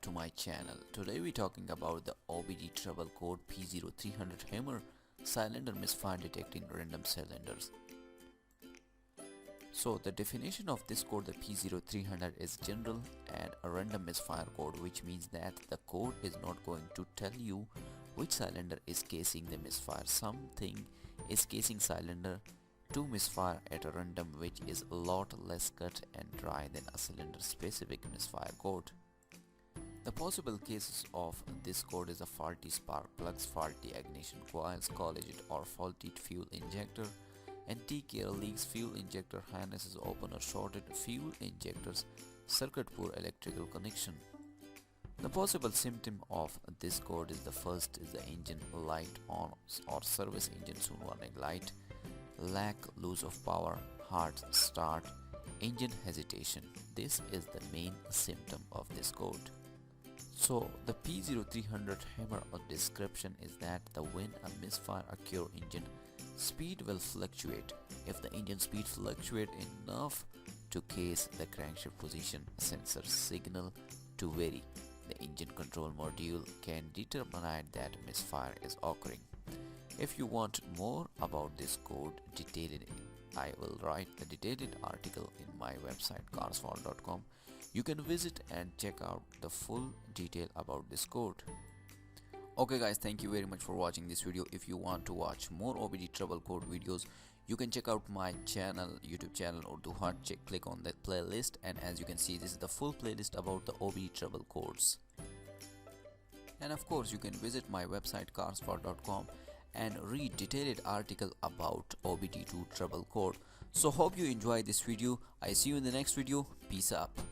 to my channel. Today we're talking about the OBD trouble code P0300 Hummer cylinder misfire detecting random cylinders. So the definition of this code, the P0300, is general and a random misfire code, which means that the code is not going to tell you which cylinder is casing the misfire. Something is casing cylinder to misfire at a random, which is a lot less cut and dry than a cylinder specific misfire code. The possible cases of this code is a faulty spark plugs, faulty ignition coils, collision or faulty fuel injector, anti-care leaks, fuel injector harness is open or shorted, fuel injectors, circuit poor electrical connection. The possible symptom of this code is the first is the engine light on or service engine soon warning light, lack loss of power, hard start, engine hesitation. This is the main symptom of this code. So the P0300 Hummer description is that when a misfire occur, engine speed will fluctuate. If the engine speed fluctuate enough to case the crankshaft position sensor signal to vary, the engine control module can determine that misfire is occurring. If you want more about this code detailed, I will write a detailed article in my website carsfault.com. You can visit and check out the full detail about this code. Okay guys, thank you very much for watching this video. If you want to watch more OBD trouble code videos, you can check out my channel, YouTube channel Urdu Hard. Click on that playlist, and as you can see, this is the full playlist about the OBD trouble codes. And of course, you can visit my website carsfault.com and read detailed article about OBD2 trouble code. So hope you enjoy this video. I see you in the next video. Peace up.